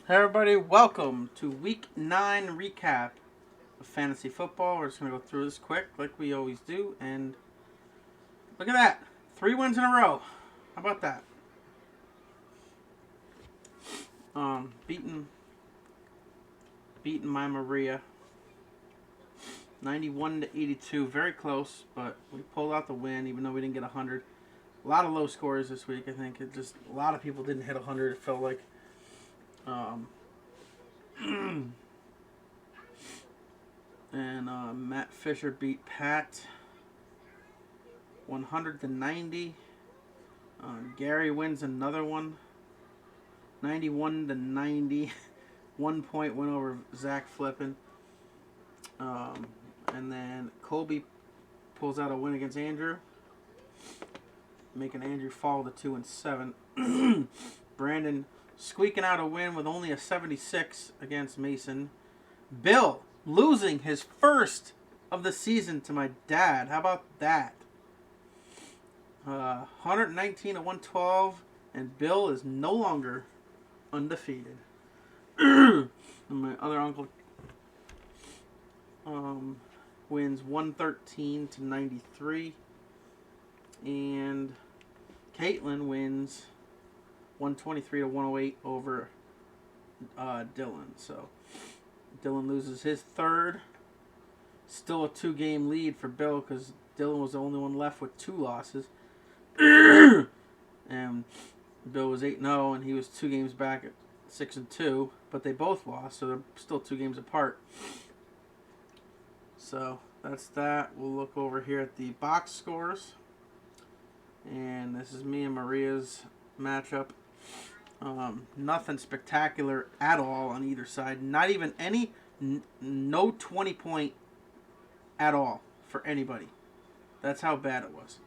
Hey everybody, welcome to Week 9 recap of fantasy football. We're just going to go through this quick like we always do. And look at that. 3 wins in a row. How about that? Beating my Maria. 91-82. Very close, but we pulled out the win even though we didn't get 100. A lot of low scores this week, I think. A lot of people didn't hit 100, it felt like. And Matt Fisher beat Pat 100-90. Gary wins another one, 91-90. 1 point win over Zach Flippin. And then Colby pulls out a win against Andrew, making Andrew fall to 2-7. Brandon squeaking out a win with only a 76 against Mason. Bill losing his first of the season to my dad. How about that? 119-112, and Bill is no longer undefeated. And my other uncle wins 113-93, and Caitlin wins 123-108 over Dylan. So Dylan loses his third. Still a 2-game lead for Bill because Dylan was the only one left with 2 losses. And Bill was 8-0, and he was 2 games back at 6-2. But they both lost, so they're still 2 games apart. So that's that. We'll look over here at the box scores. And this is me and Maria's matchup. Nothing spectacular at all on either side. Not even any, no 20-point at all for anybody. That's how bad it was.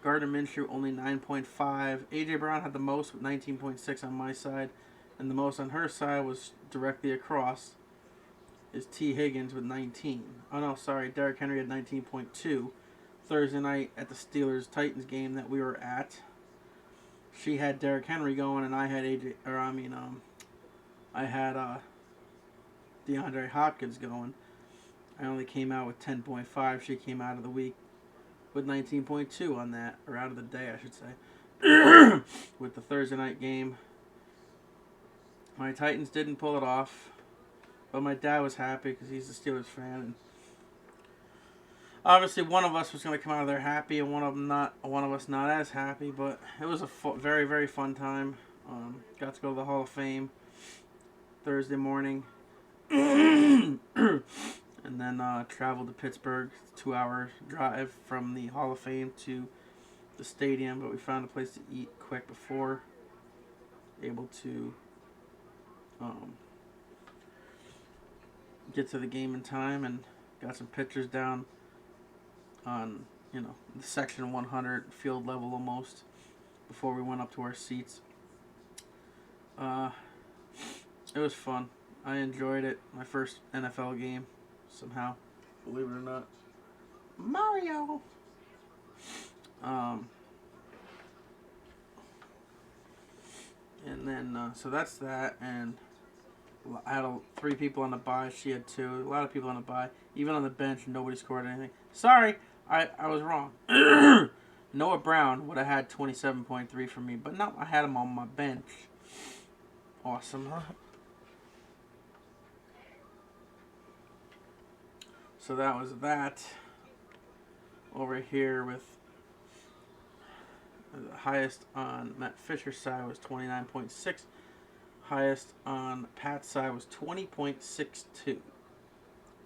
Gardner Minshew only 9.5. A.J. Brown had the most with 19.6 on my side. And the most on her side was directly across is T. Higgins with 19. Oh no, sorry, Derrick Henry had 19.2. Thursday night at the Steelers-Titans game that we were at. She had Derrick Henry going, and I had DeAndre Hopkins going. I only came out with 10.5. She came out of the week with 19.2 on that, or out of the day, I should say. With the Thursday night game, my Titans didn't pull it off, but my dad was happy because he's a Steelers fan, and obviously one of us was going to come out of there happy, and one of us not as happy. But it was a very, very fun time. Got to go to the Hall of Fame Thursday morning. And then traveled to Pittsburgh, 2-hour drive from the Hall of Fame to the stadium. But we found a place to eat quick before, able to get to the game in time, and got some pictures down on, the section 100, field level almost, before we went up to our seats. It was fun. I enjoyed it. My first NFL game, somehow, believe it or not. Mario! And then, so that's that, and I had 3 people on the bye. She had 2. A lot of people on the bye. Even on the bench, nobody scored anything. Sorry, I was wrong. Noah Brown would have had 27.3 for me, but no, I had him on my bench. Awesome, huh? So that was that. Over here with the highest on Matt Fisher's side was 29.6. Highest on Pat's side was 20.62.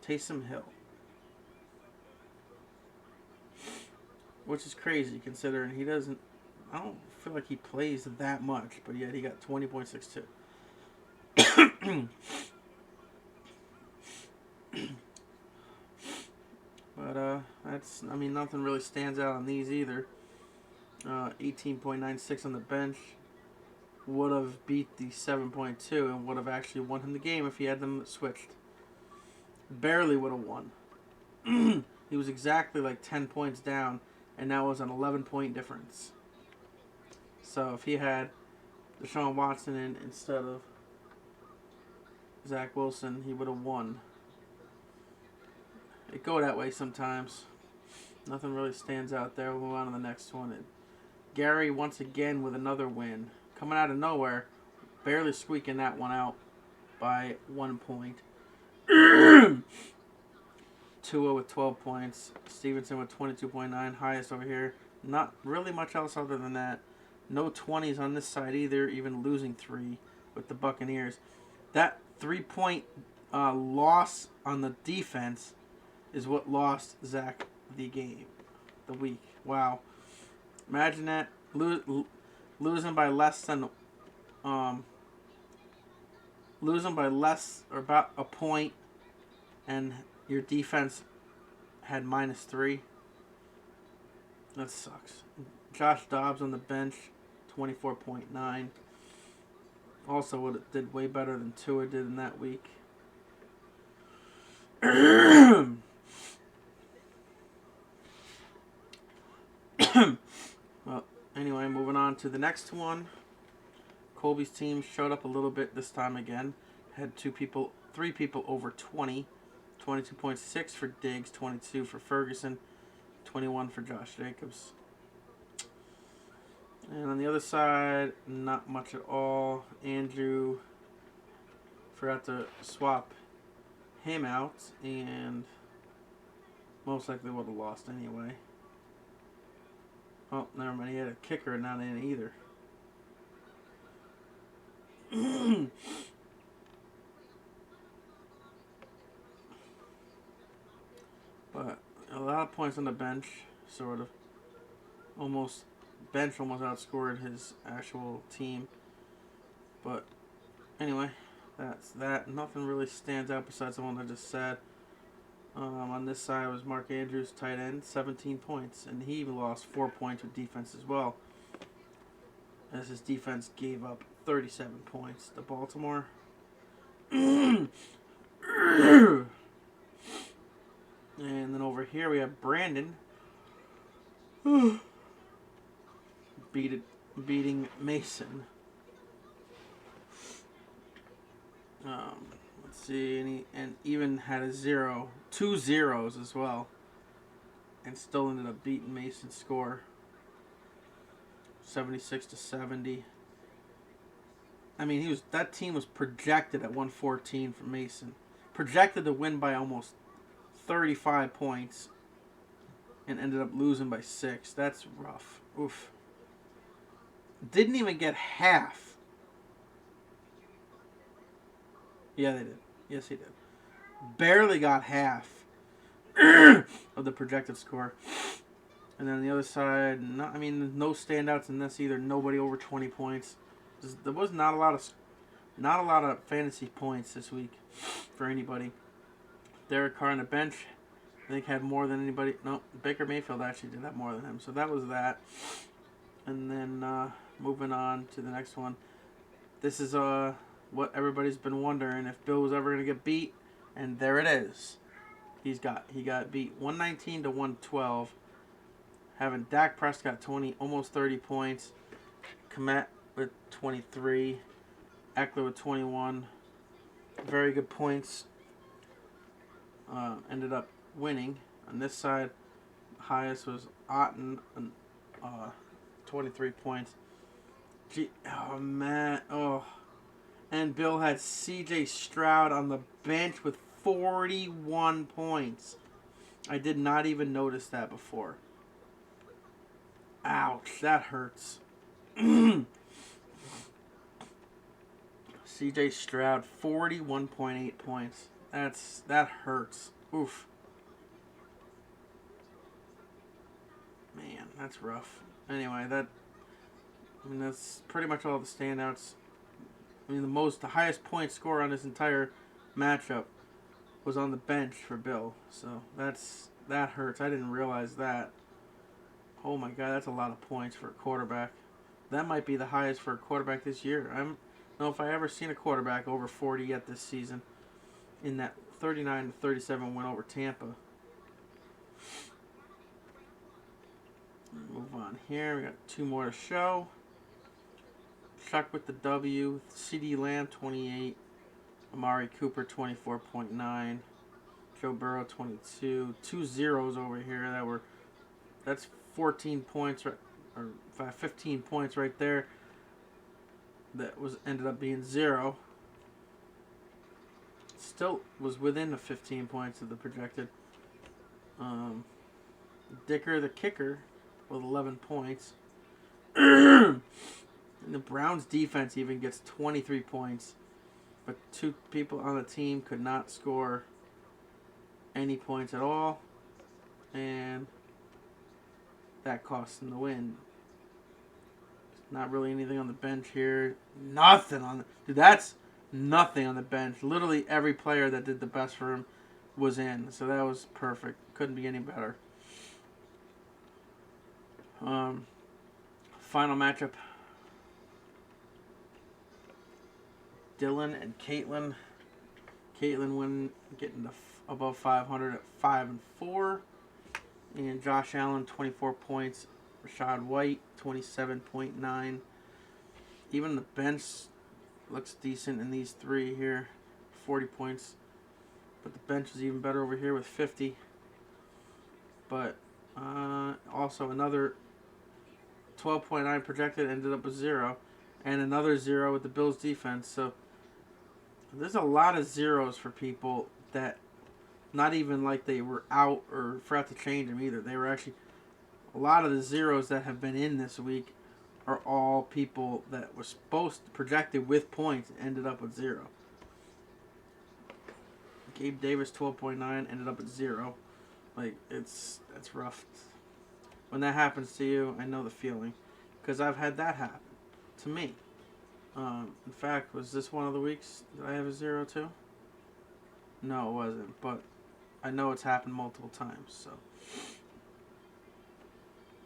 Taysom Hill. Which is crazy considering he doesn't, I don't feel like he plays that much, but yet he got 20.62. But that's, nothing really stands out on these either. 18.96 on the bench would have beat the 7.2 and would have actually won him the game if he had them switched. Barely would have won. He was exactly like 10 points down, and that was an 11-point difference. So if he had Deshaun Watson in instead of Zach Wilson, he would have won. It go that way sometimes. Nothing really stands out there. We'll move on to the next one. Gary once again with another win. Coming out of nowhere, barely squeaking that one out by 1 point. Tua with 12 points. Stevenson with 22.9, highest over here. Not really much else other than that. No 20s on this side either, even losing 3 with the Buccaneers. That 3-point loss on the defense is what lost Zach the game, the week. Wow. Imagine that, losing by less than, losing by less or about a point, and your defense had -3. That sucks. Josh Dobbs on the bench, 24.9. Also did way better than Tua did in that week. Well, anyway, moving on to the next one. Colby's team showed up a little bit this time again. Had 3 people over 20. 22.6 for Diggs, 22 for Ferguson, 21 for Josh Jacobs. And on the other side, not much at all. Andrew forgot to swap him out, and most likely would have lost anyway. Oh, never mind. He had a kicker not in either. But a lot of points on the bench, sort of. Almost outscored his actual team. But anyway, that's that. Nothing really stands out besides the one I just said. On this side was Mark Andrews, tight end, 17 points. And he lost 4 points with defense as well, as his defense gave up 37 points to Baltimore. And then over here we have Brandon beating Mason. Let's see, and even had 2 zeros as well, and still ended up beating Mason's score, 76-70. I mean, that team was projected at 114 for Mason, projected to win by almost 35 points, and ended up losing by 6. That's rough. Oof. Didn't even get half. Yeah, they did. Yes, he did. Barely got half of the projected score. And then on the other side, no standouts in this either. Nobody over 20 points. There was not a lot of fantasy points this week for anybody. Derek Carr on the bench, I think, had more than anybody. No, Baker Mayfield actually did that more than him. So that was that. And then moving on to the next one. This is what everybody's been wondering, if Bill was ever going to get beat, and there it is. He got beat 119 to 112. Having Dak Prescott 20, almost 30 points. Komet with 23. Eckler with 21. Very good points. Ended up winning. On this side, highest was Otten, 23 points. And Bill had C.J. Stroud on the bench with 41 points. I did not even notice that before. Ouch, that hurts. C.J. Stroud, 41.8 points. That hurts. Oof. Man, that's rough. Anyway, that's pretty much all the standouts. The highest point score on this entire matchup was on the bench for Bill. So that hurts. I didn't realize that. Oh my God, that's a lot of points for a quarterback. That might be the highest for a quarterback this year. I don't know if I ever seen a quarterback over 40 yet this season in that 39-37 win over Tampa. Move on here. We got 2 more to show. Chuck with the W. CD Lamb 28. Amari Cooper 24.9. Joe Burrow 22. 2 zeros over here. That's 14 points or 15 points right there. That ended up being 0. Still was within the 15 points of the projected. Dicker the kicker with 11 points. And the Browns defense even gets 23 points. But 2 people on the team could not score any points at all. And that cost them the win. Not really anything on the bench here. Nothing on the... Dude, that's nothing on the bench. Literally every player that did the best for him was in. So that was perfect. Couldn't be any better. Final matchup. Dylan and Caitlin. Caitlin getting above 500 at 5-4. And Josh Allen, 24 points. Rashad White, 27.9. Even the bench looks decent in these 3 here. 40 points. But the bench is even better over here with 50. But also another 12.9 projected ended up with 0. And another 0 with the Bills defense. So there's a lot of zeros for people that not even like they were out or forgot to change them either. They were actually... A lot of the zeros that have been in this week are all people that were supposed to projected with points and ended up with 0. Gabe Davis 12.9 ended up at 0. Like that's rough. When that happens to you, I know the feeling, because I've had that happen to me. In fact, was this one of the weeks that I have a 0 too? No, it wasn't. But I know it's happened multiple times. So.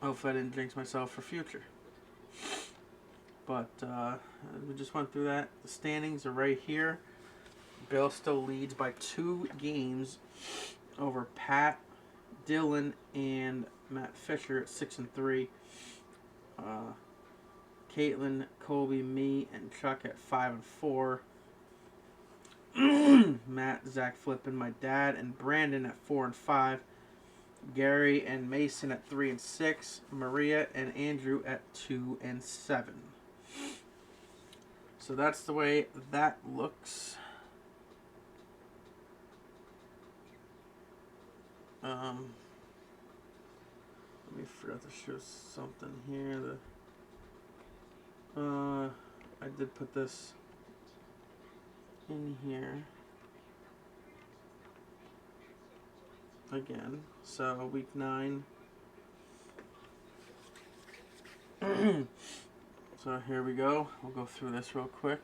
Hopefully I didn't jinx myself for future. But we just went through that. The standings are right here. Bill still leads by 2 games over Pat, Dylan, and Matt Fisher at 6-3. Caitlin, Colby, me, and Chuck at 5-4. Matt, Zach Flippin, my dad, and Brandon at 4-5. Gary and Mason at 3-6. Maria and Andrew at 2-7. So that's the way that looks. Let me forgot to show something here. I did put this in here. Again, so week 9. So here we go. We'll go through this real quick.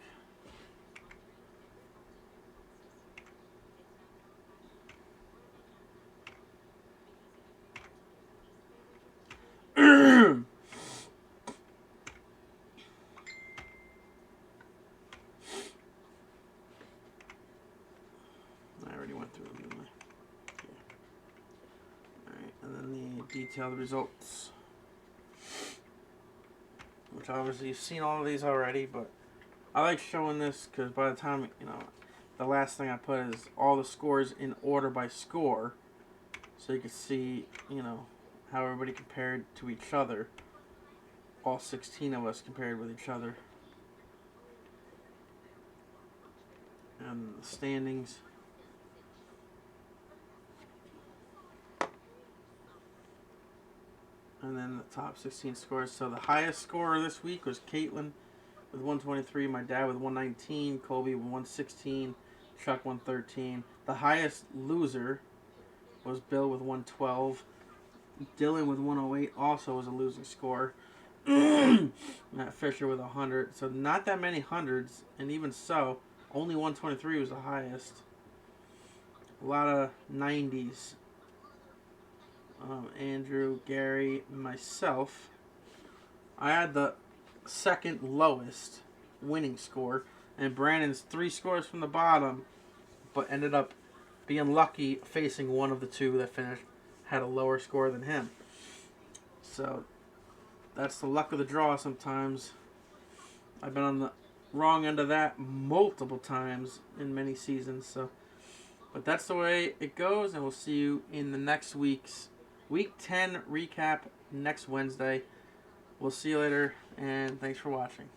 I already went through them, didn't I? Alright, and then the detailed results. Which obviously you've seen all of these already, but I like showing this because by the time, the last thing I put is all the scores in order by score. So you can see, how everybody compared to each other. All 16 of us compared with each other. And the standings. And then the top 16 scores. So the highest scorer this week was Caitlin with 123. My dad with 119. Colby with 116. Chuck 113. The highest loser was Bill with 112. Dylan with 108 also was a losing score. Matt Fisher with 100. So not that many hundreds. And even so, only 123 was the highest. A lot of 90s. Andrew, Gary, myself. I had the second lowest winning score, and Brandon's 3 scores from the bottom, but ended up being lucky facing one of the 2 that had a lower score than him. So that's the luck of the draw sometimes. I've been on the wrong end of that multiple times in many seasons. So, but that's the way it goes, and we'll see you in the next week's Week 10 recap next Wednesday. We'll see you later, and thanks for watching.